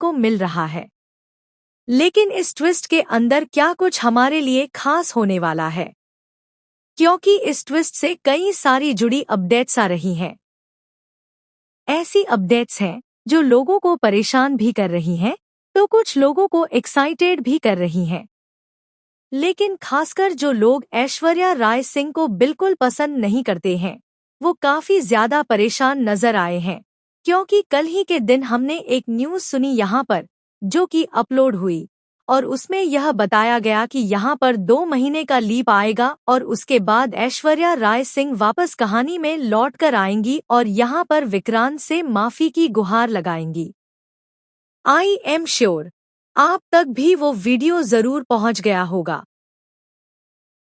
को मिल रहा है। लेकिन इस ट्विस्ट के अंदर क्या कुछ हमारे लिए खास होने वाला है, क्योंकि इस ट्विस्ट से कई सारी जुड़ी अपडेट्स आ रही हैं। ऐसी अपडेट्स हैं जो लोगों को परेशान भी कर रही हैं, तो कुछ लोगों को एक्साइटेड भी कर रही हैं। लेकिन खासकर जो लोग ऐश्वर्या राय सिंह को बिल्कुल पसंद नहीं करते हैं, वो काफी ज्यादा परेशान नजर आए हैं, क्योंकि कल ही के दिन हमने एक न्यूज़ सुनी यहाँ पर, जो कि अपलोड हुई, और उसमें यह बताया गया कि यहाँ पर 2 महीने का लीप आएगा और उसके बाद ऐश्वर्या राय सिंह वापस कहानी में लौट कर आएंगी और यहाँ पर विक्रांत से माफी की गुहार लगाएंगी। आई एम श्योर आप तक भी वो वीडियो जरूर पहुंच गया होगा।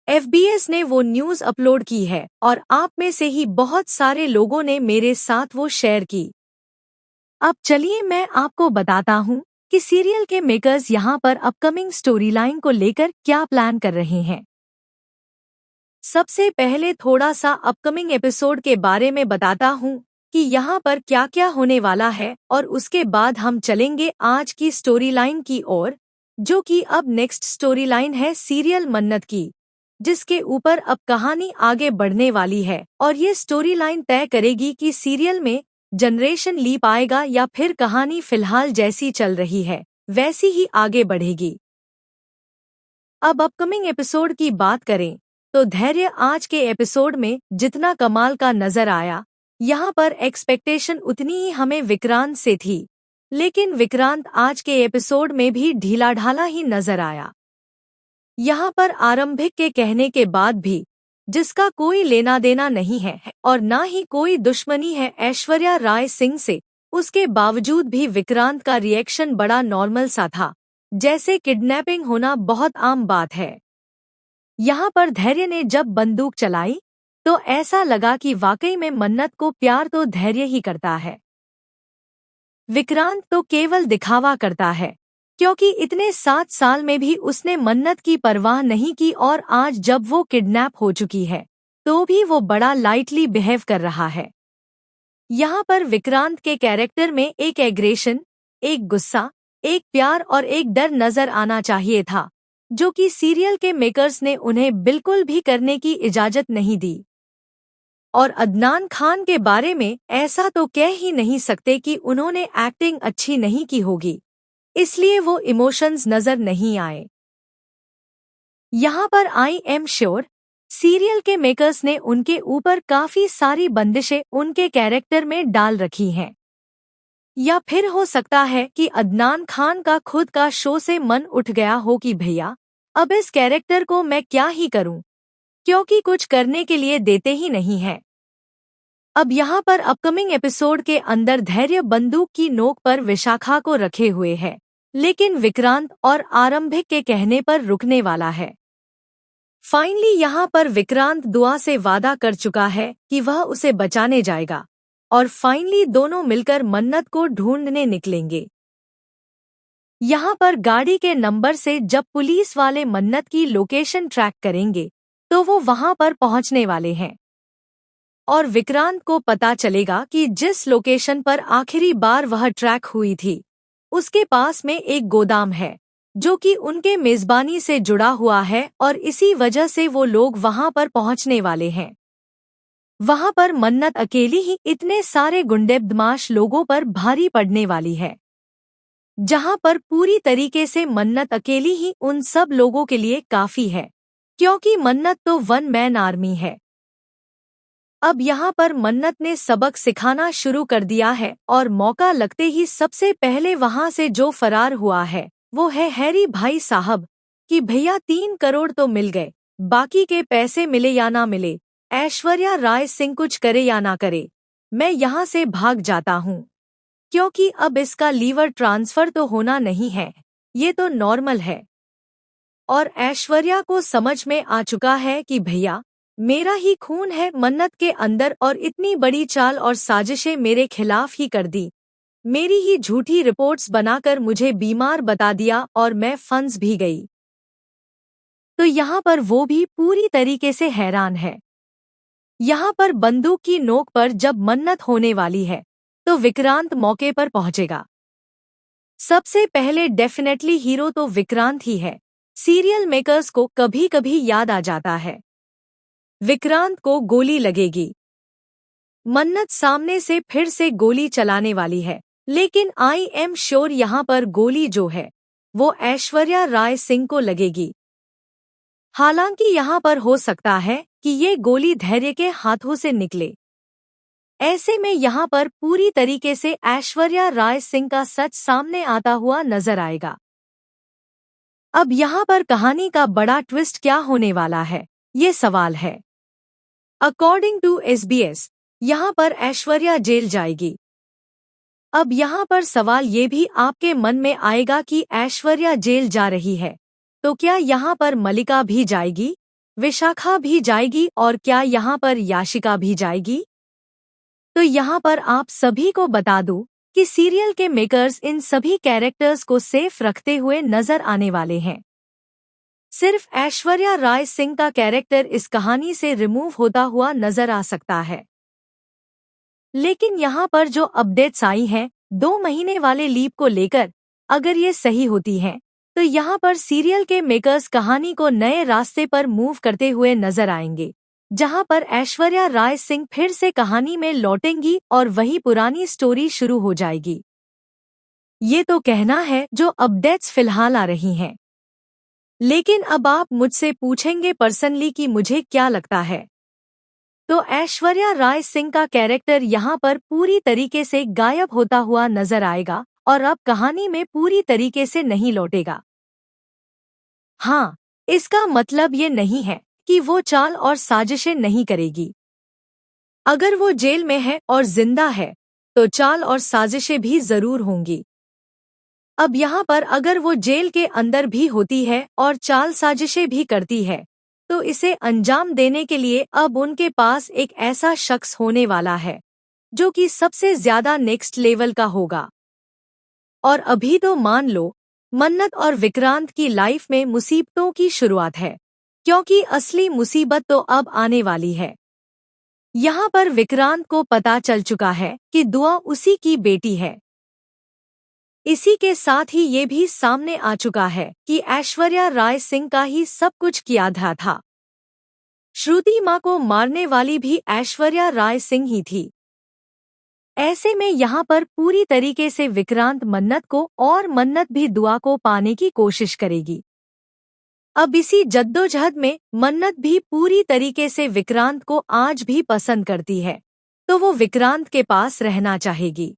FBS ने वो न्यूज़ अपलोड की है और आप में से ही बहुत सारे लोगों ने मेरे साथ वो शेयर की। अब चलिए मैं आपको बताता हूँ कि सीरियल के मेकर्स यहाँ पर अपकमिंग स्टोरी लाइन को लेकर क्या प्लान कर रहे हैं। सबसे पहले थोड़ा सा अपकमिंग एपिसोड के बारे में बताता हूँ कि यहाँ पर क्या क्या होने वाला है, और उसके बाद हम चलेंगे आज की स्टोरी लाइन की ओर, जो कि अब नेक्स्ट स्टोरी लाइन है सीरियल मन्नत की, जिसके ऊपर अब कहानी आगे बढ़ने वाली है और ये स्टोरी लाइन तय करेगी कि सीरियल में जनरेशन लीप आएगा या फिर कहानी फिलहाल जैसी चल रही है वैसी ही आगे बढ़ेगी। अब अपकमिंग एपिसोड की बात करें तो धैर्य आज के एपिसोड में जितना कमाल का नजर आया, यहाँ पर एक्सपेक्टेशन उतनी ही हमें विक्रांत से थी, लेकिन विक्रांत आज के एपिसोड में भी ढीला ढाला ही नजर आया। यहाँ पर आरंभिक के कहने के बाद भी, जिसका कोई लेना देना नहीं है और ना ही कोई दुश्मनी है ऐश्वर्या राय सिंह से, उसके बावजूद भी विक्रांत का रिएक्शन बड़ा नॉर्मल सा था, जैसे किडनैपिंग होना बहुत आम बात है। यहाँ पर धैर्य ने जब बंदूक चलाई तो ऐसा लगा कि वाकई में मन्नत को प्यार तो धैर्य ही करता है, विक्रांत तो केवल दिखावा करता है, क्योंकि इतने 7 साल में भी उसने मन्नत की परवाह नहीं की और आज जब वो किडनैप हो चुकी है तो भी वो बड़ा लाइटली बिहेव कर रहा है। यहाँ पर विक्रांत के कैरेक्टर में एक एग्रेशन, एक गुस्सा, एक प्यार और एक डर नजर आना चाहिए था, जो कि सीरियल के मेकर्स ने उन्हें बिल्कुल भी करने की इजाजत नहीं दी। और अदनान खान के बारे में ऐसा तो कह ही नहीं सकते कि उन्होंने एक्टिंग अच्छी नहीं की होगी, इसलिए वो इमोशंस नजर नहीं आए। यहाँ पर आई एम श्योर सीरियल के मेकर्स ने उनके ऊपर काफी सारी बंदिशें उनके कैरेक्टर में डाल रखी हैं। या फिर हो सकता है कि अदनान खान का खुद का शो से मन उठ गया हो कि भैया अब इस कैरेक्टर को मैं क्या ही करूं, क्योंकि कुछ करने के लिए देते ही नहीं है। अब यहाँ पर अपकमिंग एपिसोड के अंदर धैर्य बंदूक की नोक पर विशाखा को रखे हुए है, लेकिन विक्रांत और आरंभिक के कहने पर रुकने वाला है। फाइनली यहाँ पर विक्रांत दुआ से वादा कर चुका है कि वह उसे बचाने जाएगा, और फाइनली दोनों मिलकर मन्नत को ढूंढने निकलेंगे। यहाँ पर गाड़ी के नंबर से जब पुलिस वाले मन्नत की लोकेशन ट्रैक करेंगे तो वो वहां पर पहुंचने वाले हैं, और विक्रांत को पता चलेगा कि जिस लोकेशन पर आखिरी बार वह ट्रैक हुई थी उसके पास में एक गोदाम है, जो कि उनके मेजबानी से जुड़ा हुआ है, और इसी वजह से वो लोग वहां पर पहुंचने वाले हैं। वहां पर मन्नत अकेली ही इतने सारे गुंडे बदमाश लोगों पर भारी पड़ने वाली है, जहां पर पूरी तरीके से मन्नत अकेली ही उन सब लोगों के लिए काफी है, क्योंकि मन्नत तो 1 मैन आर्मी है। अब यहाँ पर मन्नत ने सबक सिखाना शुरू कर दिया है, और मौका लगते ही सबसे पहले वहां से जो फरार हुआ है वो है हैरी भाई साहब, कि भैया 3 करोड़ तो मिल गए, बाकी के पैसे मिले या ना मिले, ऐश्वर्या राय सिंह कुछ करे या ना करे, मैं यहाँ से भाग जाता हूँ, क्योंकि अब इसका लीवर ट्रांसफर तो होना नहीं है, ये तो नॉर्मल है। और ऐश्वर्या को समझ में आ चुका है कि भैया मेरा ही खून है मन्नत के अंदर, और इतनी बड़ी चाल और साजिशें मेरे खिलाफ ही कर दी, मेरी ही झूठी रिपोर्ट्स बनाकर मुझे बीमार बता दिया और मैं फंस भी गई। तो यहाँ पर वो भी पूरी तरीके से हैरान है। यहाँ पर बंदूक की नोक पर जब मन्नत होने वाली है तो विक्रांत मौके पर पहुंचेगा। सबसे पहले डेफिनेटली हीरो तो विक्रांत ही है। सीरियल मेकर्स को कभी कभी याद आ जाता है। विक्रांत को गोली लगेगी। मन्नत सामने से फिर से गोली चलाने वाली है, लेकिन आई एम श्योर यहाँ पर गोली जो है वो ऐश्वर्या राय सिंह को लगेगी। हालांकि यहाँ पर हो सकता है कि ये गोली धैर्य के हाथों से निकले। ऐसे में यहाँ पर पूरी तरीके से ऐश्वर्या राय सिंह का सच सामने आता हुआ नजर आएगा। अब यहाँ पर कहानी का बड़ा ट्विस्ट क्या होने वाला है, ये सवाल है। अकॉर्डिंग टू SBS, यहाँ पर ऐश्वर्या जेल जाएगी। अब यहाँ पर सवाल ये भी आपके मन में आएगा कि ऐश्वर्या जेल जा रही है तो क्या यहाँ पर मलिका भी जाएगी, विशाखा भी जाएगी और क्या यहाँ पर याशिका भी जाएगी? तो यहाँ पर आप सभी को बता दूं कि सीरियल के मेकर्स इन सभी कैरेक्टर्स को सेफ रखते हुए नजर आने वाले हैं। सिर्फ ऐश्वर्या राय सिंह का कैरेक्टर इस कहानी से रिमूव होता हुआ नजर आ सकता है। लेकिन यहाँ पर जो अपडेट्स आई हैं 2 महीने वाले लीप को लेकर, अगर ये सही होती हैं तो यहाँ पर सीरियल के मेकर्स कहानी को नए रास्ते पर मूव करते हुए नजर आएंगे, जहाँ पर ऐश्वर्या राय सिंह फिर से कहानी में लौटेंगी और वही पुरानी स्टोरी शुरू हो जाएगी। ये तो कहना है जो अपडेट्स फिलहाल आ रही हैं। लेकिन अब आप मुझसे पूछेंगे पर्सनली कि मुझे क्या लगता है, तो ऐश्वर्या राय सिंह का कैरेक्टर यहाँ पर पूरी तरीके से गायब होता हुआ नजर आएगा और अब कहानी में पूरी तरीके से नहीं लौटेगा। हाँ, इसका मतलब ये नहीं है कि वो चाल और साजिशें नहीं करेगी। अगर वो जेल में है और जिंदा है तो चाल और साजिशें भी जरूर होंगी। अब यहाँ पर अगर वो जेल के अंदर भी होती है और चाल साजिशें भी करती है तो इसे अंजाम देने के लिए अब उनके पास एक ऐसा शख्स होने वाला है जो कि सबसे ज्यादा नेक्स्ट लेवल का होगा। और अभी तो मान लो मन्नत और विक्रांत की लाइफ में मुसीबतों की शुरुआत है, क्योंकि असली मुसीबत तो अब आने वाली है। यहाँ पर विक्रांत को पता चल चुका है कि दुआ उसी की बेटी है। इसी के साथ ही ये भी सामने आ चुका है कि ऐश्वर्या राय सिंह का ही सब कुछ किया था। श्रुति माँ को मारने वाली भी ऐश्वर्या राय सिंह ही थी। ऐसे में यहाँ पर पूरी तरीके से विक्रांत मन्नत को और मन्नत भी दुआ को पाने की कोशिश करेगी। अब इसी जद्दोजहद में मन्नत भी पूरी तरीके से विक्रांत को आज भी पसंद करती है, तो वो विक्रांत के पास रहना चाहेगी।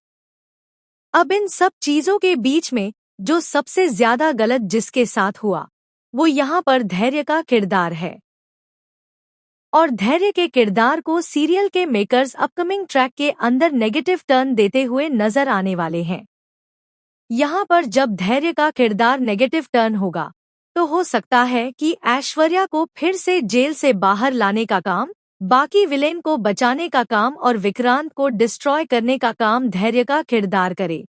अब इन सब चीजों के बीच में जो सबसे ज्यादा गलत जिसके साथ हुआ वो यहाँ पर धैर्य का किरदार है। और धैर्य के किरदार को सीरियल के मेकर्स अपकमिंग ट्रैक के अंदर नेगेटिव टर्न देते हुए नजर आने वाले हैं। यहाँ पर जब धैर्य का किरदार नेगेटिव टर्न होगा तो हो सकता है कि ऐश्वर्या को फिर से जेल से बाहर लाने का काम, बाकी विलेन को बचाने का काम और विक्रांत को डिस्ट्रॉय करने का काम धैर्य का किरदार करे।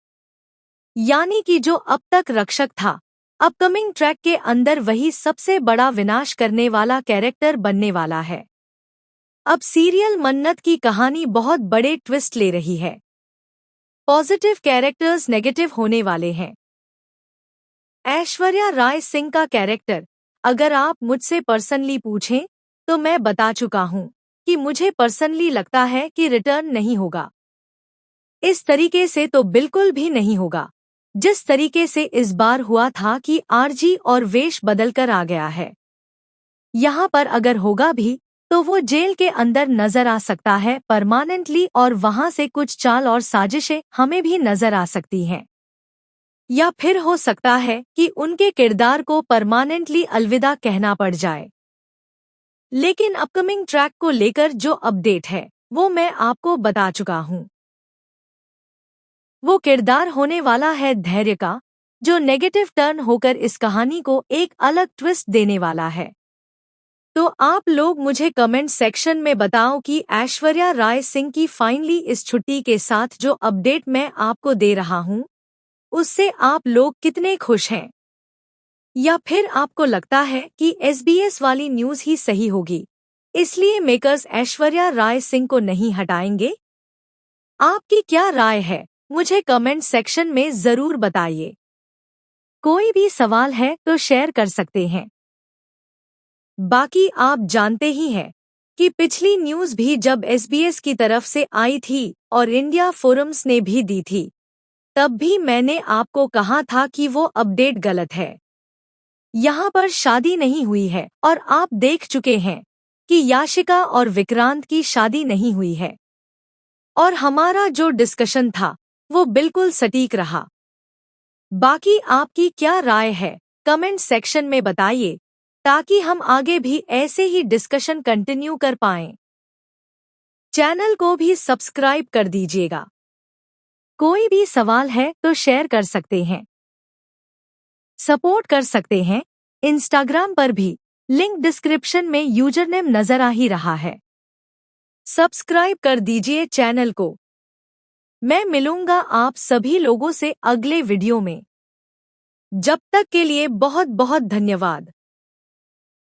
यानी कि जो अब तक रक्षक था, अपकमिंग ट्रैक के अंदर वही सबसे बड़ा विनाश करने वाला कैरेक्टर बनने वाला है। अब सीरियल मन्नत की कहानी बहुत बड़े ट्विस्ट ले रही है। पॉजिटिव कैरेक्टर्स नेगेटिव होने वाले हैं। ऐश्वर्या राय सिंह का कैरेक्टर अगर आप मुझसे पर्सनली पूछें तो मैं बता चुका हूं कि मुझे पर्सनली लगता है कि रिटर्न नहीं होगा। इस तरीके से तो बिल्कुल भी नहीं होगा जिस तरीके से इस बार हुआ था कि आरजी और वेश बदलकर आ गया है। यहाँ पर अगर होगा भी तो वो जेल के अंदर नजर आ सकता है परमानेंटली और वहां से कुछ चाल और साजिशें हमें भी नजर आ सकती हैं। या फिर हो सकता है कि उनके किरदार को परमानेंटली अलविदा कहना पड़ जाए। लेकिन अपकमिंग ट्रैक को लेकर जो अपडेट है वो मैं आपको बता चुका हूं। वो किरदार होने वाला है धैर्य का, जो नेगेटिव टर्न होकर इस कहानी को एक अलग ट्विस्ट देने वाला है। तो आप लोग मुझे कमेंट सेक्शन में बताओ कि ऐश्वर्या राय सिंह की फाइनली इस छुट्टी के साथ जो अपडेट मैं आपको दे रहा हूं उससे आप लोग कितने खुश हैं, या फिर आपको लगता है कि SBS वाली न्यूज़ ही सही होगी इसलिए मेकर्स ऐश्वर्या राय सिंह को नहीं हटाएंगे? आपकी क्या राय है मुझे कमेंट सेक्शन में जरूर बताइए। कोई भी सवाल है तो शेयर कर सकते हैं। बाकी आप जानते ही हैं कि पिछली न्यूज़ भी जब SBS की तरफ से आई थी और इंडिया फोरम्स ने भी दी थी, तब भी मैंने आपको कहा था कि वो अपडेट गलत है। यहाँ पर शादी नहीं हुई है और आप देख चुके हैं कि याशिका और विक्रांत की शादी नहीं हुई है। और हमारा जो डिस्कशन था वो बिल्कुल सटीक रहा। बाकी आपकी क्या राय है कमेंट सेक्शन में बताइए, ताकि हम आगे भी ऐसे ही डिस्कशन कंटिन्यू कर पाएं। चैनल को भी सब्सक्राइब कर दीजिएगा। कोई भी सवाल है तो शेयर कर सकते हैं, सपोर्ट कर सकते हैं। इंस्टाग्राम पर भी लिंक डिस्क्रिप्शन में यूजरनेम नजर आ ही रहा है। सब्सक्राइब कर दीजिए चैनल को। मैं मिलूंगा आप सभी लोगों से अगले वीडियो में। जब तक के लिए बहुत बहुत धन्यवाद।